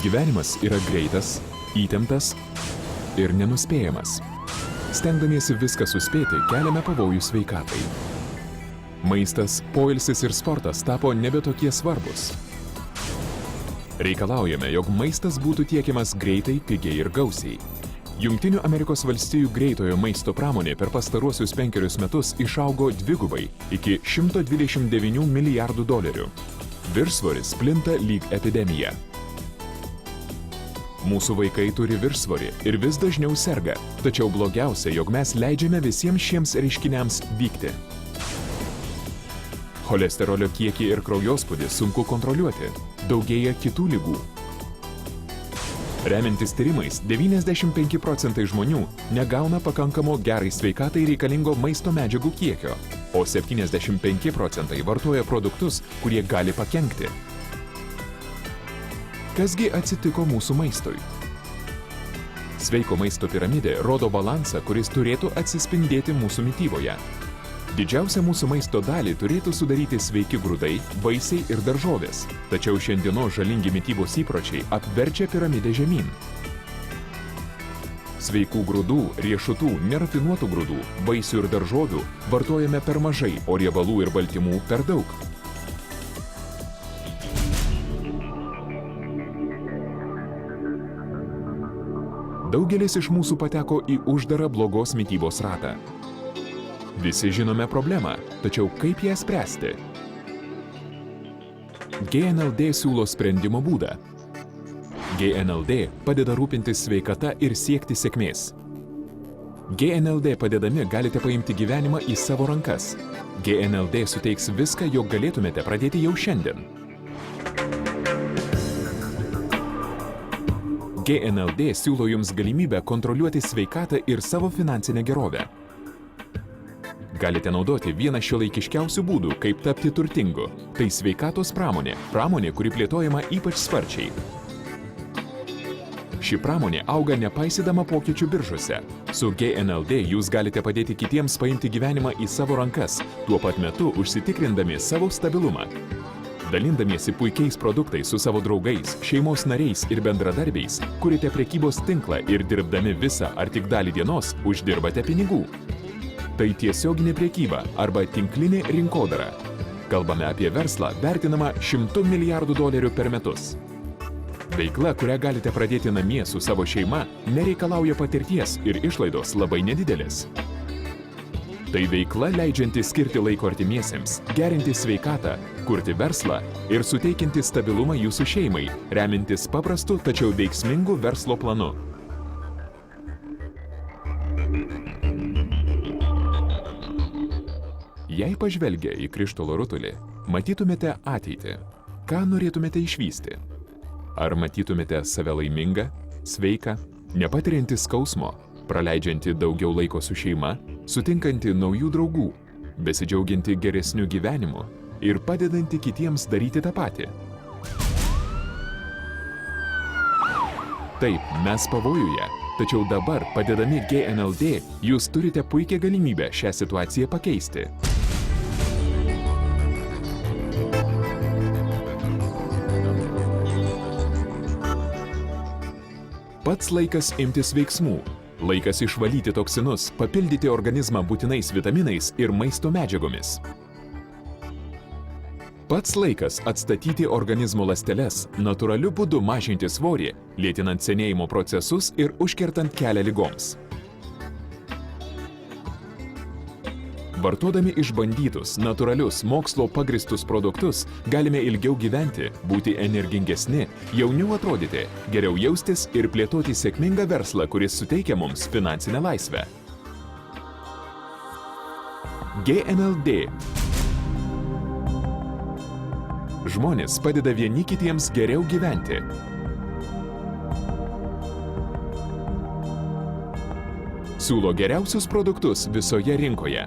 Gyvenimas yra greitas, įtemptas ir nenuspėjamas. Stengdamiesi viską suspėti, keliame pavojų sveikatai. Maistas, poilsis ir sportas tapo nebe tokie svarbus. Reikalaujame, jog maistas būtų tiekiamas greitai, pigiai ir gausiai. Jungtinių Amerikos valstijų greitojo maisto pramonė per pastaruosius 5 metus išaugo dvigubai iki $129 milijardų. Viršsvoris plinta lyg epidemija. Mūsų vaikai turi viršsvorį ir vis dažniau serga, tačiau blogiausia, jog mes leidžiame visiems šiems reiškiniams vykti. Cholesterolio kiekį ir kraujospūdį sunku kontroliuoti, daugėja kitų ligų. Remiantis tyrimais, 95% žmonių negauna pakankamo gerai sveikatai reikalingo maisto medžiagų kiekio, o 75% vartoja produktus, kurie gali pakenkti. Kasgi atsitiko mūsų maistui? Sveiko maisto piramidė rodo balansą, kuris turėtų atsispindėti mūsų mityboje. Didžiausią mūsų maisto dalį turėtų sudaryti sveiki grūdai, vaisiai ir daržovės, tačiau šiandienos žalingi mitybos įpročiai apverčia piramidę žemyn. Sveikų grūdų, riešutų, nerafinuotų grūdų, vaisių ir daržovių vartojame per mažai, o riebalų ir baltymų per daug. Daugelis iš mūsų pateko į uždarą blogos mitybos ratą. Visi žinome problemą, tačiau kaip ją spręsti? GNLD siūlo sprendimo būdą. GNLD padeda rūpintis sveikata ir siekti sėkmės. GNLD padedami galite paimti gyvenimą į savo rankas. GNLD suteiks viską, jog galėtumėte pradėti jau šiandien. GNLD siūlo jums galimybę kontroliuoti sveikatą ir savo finansinę gerovę. Galite naudoti vieną šiuolaikiškiausių būdų, kaip tapti turtingu. Tai sveikatos pramonė, kuri plėtojama ypač sparčiai. Ši pramonė auga nepaisydama pokyčių biržose. Su GNLD jūs galite padėti kitiems paimti gyvenimą į savo rankas, tuo pat metu užsitikrindami savo stabilumą. Dalindamiesi puikiais produktais su savo draugais, šeimos nariais ir bendradarbiais, kuriate prekybos tinklą ir dirbdami visą ar tik dalį dienos, uždirbate pinigų. Tai tiesioginė prekyba arba tinklinė rinkodara. Kalbame apie verslą vertinamą $100 milijardų per metus. Veikla, kurią galite pradėti namie su savo šeima, nereikalauja patirties ir išlaidos labai nedidelės. Tai veikla leidžianti skirti laiko artimiesiems, gerinti sveikatą, kurti verslą ir suteikianti stabilumą jūsų šeimai, remintis paprastu, tačiau veiksmingu verslo planu. Jei pažvelgę į krištolo rutulį, matytumėte ateitį. Ką norėtumėte išvysti? Ar matytumėte save laimingą, sveiką, nepatiriantį skausmo, praleidžiantį daugiau laiko su šeima, sutinkantį naujų draugų, besidžiaugiantį geresniu gyvenimu ir padedantį kitiems daryti tą patį? Taip, mes pavojuje, tačiau dabar, padedami GNLD, jūs turite puikią galimybę šią situaciją pakeisti. Pats laikas imtis veiksmų. Laikas išvalyti toksinus, papildyti organizmą būtinais vitaminais ir maisto medžiagomis. Pats laikas atstatyti organizmo ląsteles, natūraliu būdu mažinti svorį, lėtinant senėjimo procesus ir užkertant kelią ligoms. Vartodami išbandytus, natūralius, mokslo pagristus produktus, galime ilgiau gyventi, būti energingesni, jauniau atrodyti, geriau jaustis ir plėtoti sėkmingą verslą, kuris suteikia mums finansinę laisvę. GNLD. Žmonės padeda vieni kitiems geriau gyventi. Siūlo geriausius produktus visoje rinkoje.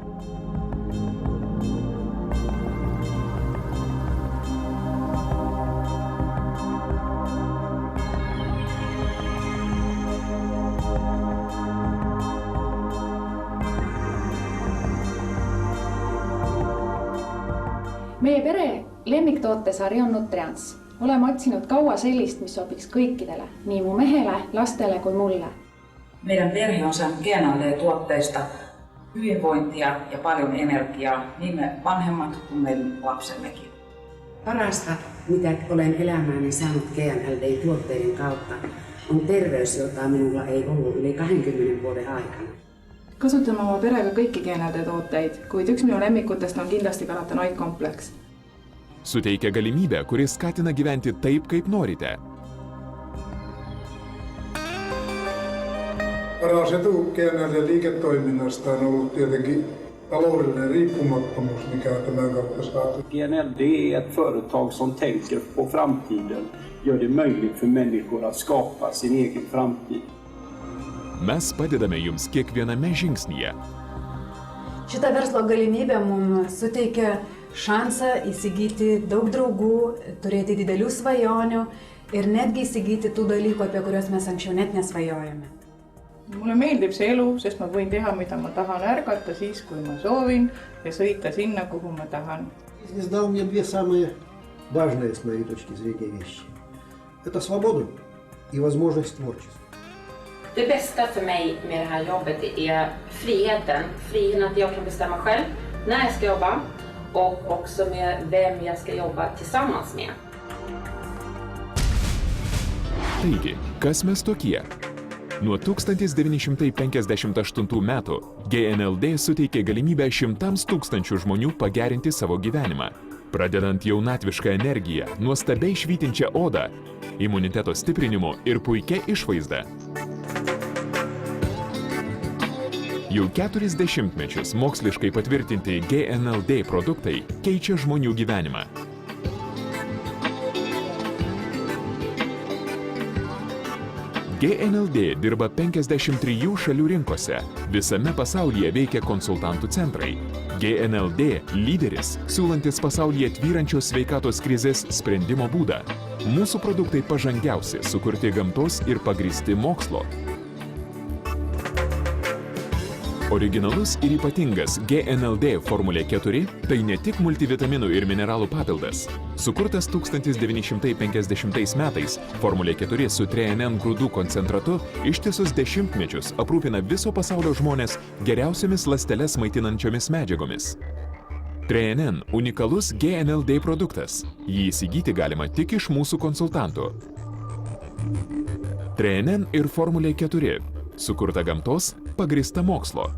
Meie pere lemmiktoote sari on Nutrians. Oleme otsinud kaua sellist, mis sobiks kõikidele, nii mu mehele, lastele kui mulle. Meidän perhe on saanut GNLD-tuotteista hyvinvointia ja paljon energiaa, niin me vanhemmat kuin meidän lapsemmekin. Parasta, mitä olen elämääni saanut GNLD-tuotteiden kautta, on terveys, jota minulla ei ollut yli 20 vuoden aikana. Kasutame oma perega kõiki GNLD-tooteid, kuid üks minu lemmikutest on kindlasti karotenoidkompleks. Suteikia galimybę, kuris skatina gyventi taip, kaip norite. Paras etu GNLD-liiketoiminnasta on ollut tietenkin taloudellinen riippumattomuus, mikä on tämän kautta saatu. GNLD är ett företag som tänker på framtiden, gör det möjligt för människor att skapa sin egen framtid. Mes padedame jums kiekviename žingsnyje. Šita verslo galimybė mums suteikia šansą įsigyti daug draugų, turėti didelių svajonių ir netgi įsigyti tų dalykų, apie kuriuos mes anksčiau net nesvajojame. Mulle meeldib see elu, sest ma võin teha, mida ma tahan, ärgata siis, kui ma soovin ja sõita sinna, kuhu ma tahan. Бизнес дал мне две самые важные, с моей точки зрения, вещи. Это свободу и возможность творчества. Det bästa för mig med det här jobbet är friheten. Friheten att jag kan bestämma själv när jag ska jobba och också med vem jag ska jobba tillsammans med. Taigi, kas mes tokie? Nuo 1958 metų GNLD suteikė galimybę 100 tūkstančių žmonių pagerinti savo gyvenimą, pradedant jaunatvišką energiją, nuostabiai švytinčią odą, imuniteto stiprinimu ir puikia išvaizda. Jau 40 mečius moksliškai patvirtinti GNLD produktai keičia žmonių gyvenimą. GNLD dirba 53 šalių rinkose. Visame pasaulyje veikia konsultantų centrai. GNLD lyderis, siūlantis pasaulyje tvyrančios sveikatos krizės sprendimo būdą. Mūsų produktai pažangiausi, sukurti gamtos ir pagristi mokslo. Originalus ir ypatingas GNLD Formulė 4 tai ne tik multivitaminų ir mineralų papildas. Sukurtas 1950 metais, Formulė 4 su TRNN grūdų koncentratu ištisus dešimtmečius aprūpina viso pasaulio žmonės geriausiomis ląsteles maitinančiomis medžiagomis. TRNN unikalus GNLD produktas. Jį įsigyti galima tik iš mūsų konsultantų. TRNN ir Formulė 4. Sukurta gamtos, pagrįsta mokslo.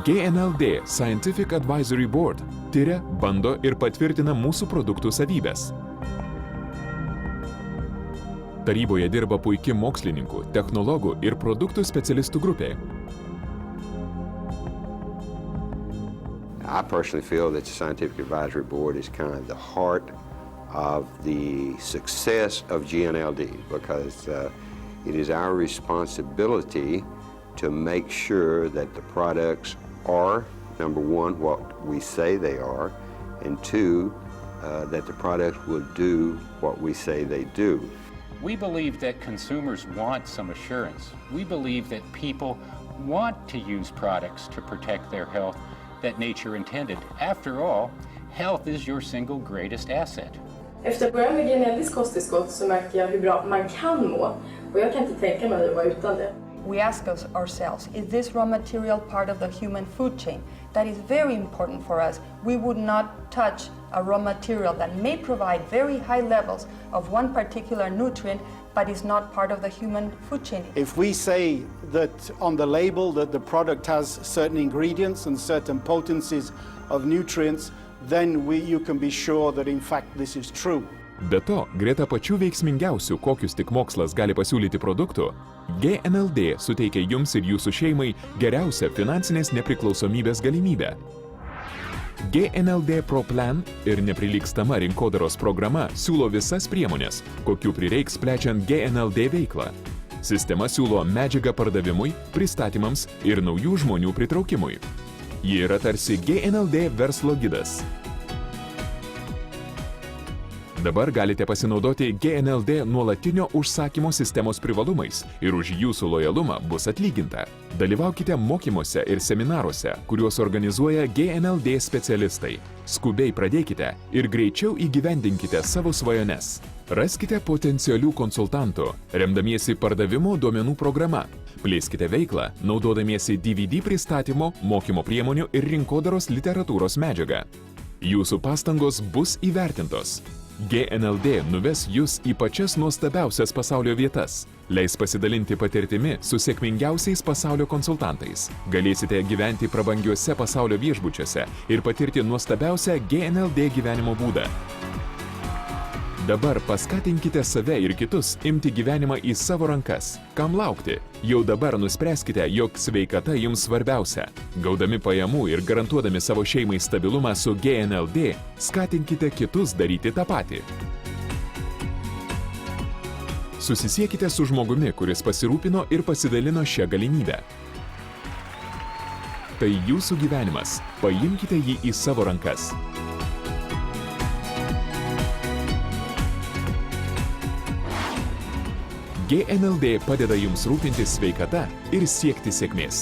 GNLD Scientific Advisory Board tiria, bando ir patvirtina mūsų produktų savybės. Taryboje dirba puiki mokslininkų, technologų ir produktų specialistų grupė. I personally feel that the Scientific Advisory Board is kind of the heart of the success of GNLD because it is our responsibility to make sure that the products are, number one, what we say they are, and two, that the products will do what we say they do. We believe that consumers want some assurance. We believe that people want to use products to protect their health that nature intended. After all, health is your single greatest asset. Efter att börja med genetiskt kosttillskott så märker jag hur bra man kan må och jag kan inte tänka mig att vara utan det. We ask ourselves, is this raw material part of the human food chain? That is very important for us. We would not touch a raw material that may provide very high levels of one particular nutrient, but is not part of the human food chain. If we say that on the label that the product has certain ingredients and certain potencies of nutrients, then you can be sure that in fact this is true. Be to, greta pačių veiksmingiausių, kokius tik mokslas gali pasiūlyti produktų, GNLD suteikia jums ir jūsų šeimai geriausią finansinės nepriklausomybės galimybę. GNLD Pro Plan ir neprilygstama rinkodaros programa siūlo visas priemonės, kokių prireiks plečiant GNLD veiklą. Sistema siūlo medžiagą pardavimui, pristatymams ir naujų žmonių pritraukimui. Ji yra tarsi GNLD verslo gidas. Dabar galite pasinaudoti GNLD nuolatinio užsakymo sistemos privalumais ir už jūsų lojalumą bus atlyginta. Dalyvaukite mokymuose ir seminaruose, kuriuos organizuoja GNLD specialistai. Skubiai pradėkite ir greičiau įgyvendinkite savo svajones. Raskite potencialių konsultantų, remdamiesi pardavimo duomenų programa. Plėskite veiklą, naudodamiesi DVD pristatymo, mokymo priemonių ir rinkodaros literatūros medžiagą. Jūsų pastangos bus įvertintos. GNLD nuves jūs į pačias nuostabiausias pasaulio vietas. Leis pasidalinti patirtimi su sėkmingiausiais pasaulio konsultantais. Galėsite gyventi prabangiuose pasaulio viešbučiuose ir patirti nuostabiausią GNLD gyvenimo būdą. Dabar paskatinkite save ir kitus imti gyvenimą į savo rankas. Kam laukti? Jau dabar nuspręskite, jog sveikata jums svarbiausia. Gaudami pajamų ir garantuodami savo šeimai stabilumą su GNLD, skatinkite kitus daryti tą patį. Susisiekite su žmogumi, kuris pasirūpino ir pasidalino šią galimybę. Tai jūsų gyvenimas. Paimkite jį į savo rankas. GNLD padeda jums rūpintis sveikata ir siekti sėkmės.